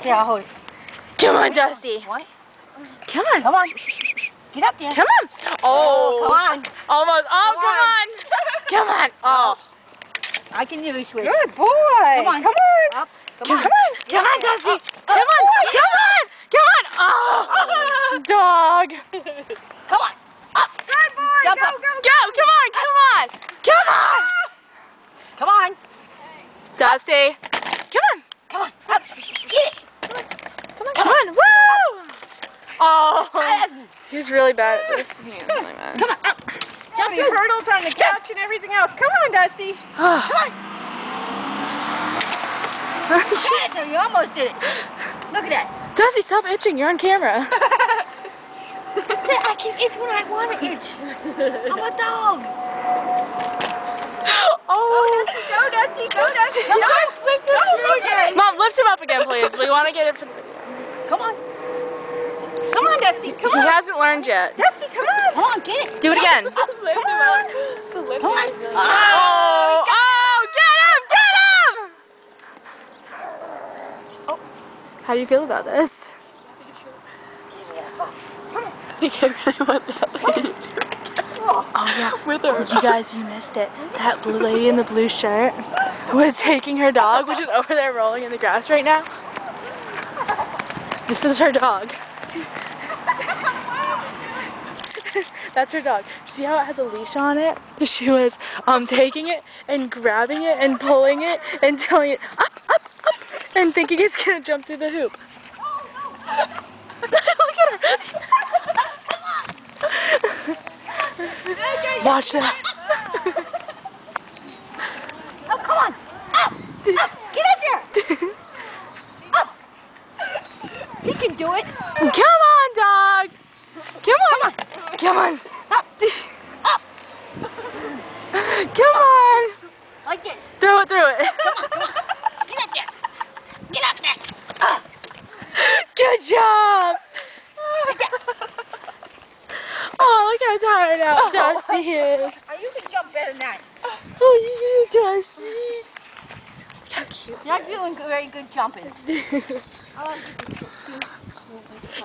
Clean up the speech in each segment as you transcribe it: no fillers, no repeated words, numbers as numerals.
Here, I'll hold it. Come on, Dusty. What? Come on. Come on. Get up there. Come on. Oh. Come on. Almost. Oh, come on. Oh. I can do this with. Good boy. Come on. Come on. Up. Come on. Come on, Dusty. Come on. Come on. Come on. Oh. Dog. Come on. Up. Good boy. Jump Go, up. go, go. Go. Come on. Come on. Come on. Come on. Dusty. Come on. Come on. Up. Get it. Come on. Woo. Oh. He's really bad at this. He's really bad. Come on. Up. Jump these hurdles on the couch and everything else. Come on, Dusty. Come on. Yes, so you almost did it. Look at that. Dusty, stop itching. You're on camera. I can itch when I want to itch. I'm a dog. Oh. Go, Dusty. Go, Dusty. Come on. Lift him up again. Mom, lift him up again, please. We want to get it for the video. Come on. Come on, Dusty. Come He on. hasn't learned yet. Dusty, come on. Come on, get it. Do it again. Lift him up. Come on. Oh. Oh. Get him. Oh. How do you feel about this? I really want that lady to Oh yeah, With her. you guys, you missed it. That blue lady in the blue shirt was taking her dog, which is over there rolling in the grass right now. This is her dog. That's her dog. See how it has a leash on it? She was taking it and grabbing it and pulling it and telling it up, up, up, and thinking it's gonna jump through the hoop. Look at her. Watch this. Oh, come on. Up. Up. Get up there. Up. You can do it. Come on, dog. Come on. Come on. Up. Up. Come on. Like this. Throw it through it. Come on. Come on. Get up there. Get up there. Up. Good job. Oh, look how tired out Dusty is. Oh, you can jump better than that. Oh, you Dusty. How cute. You're not doing very good jumping.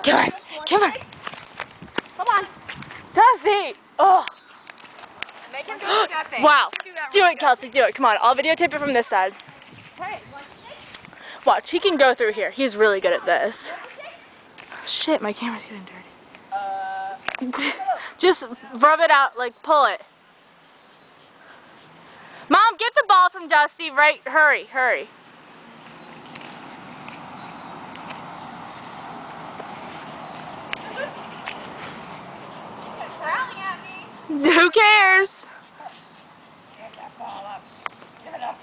Come on. Come on. Come on. Dusty. Oh. Make him do that thing. Wow. Do that Do one, it, Kelsey. Do it. Come on. I'll videotape it from this side. Hey. Watch. He can go through here. He's really good at this. Shit, my camera's getting dirty. Just rub it out, like pull it. Mom, get the ball from Dusty, right? Hurry, hurry. Frowning at me. Who cares? Get that ball up. Give it up.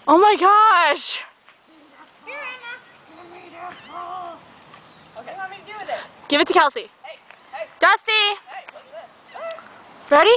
Oh my gosh. Here, Emma. Give me that ball. Okay, what do you want me to do with it? Give it to Kelsey. Hey, hey, Dusty, hey, look at this. ready?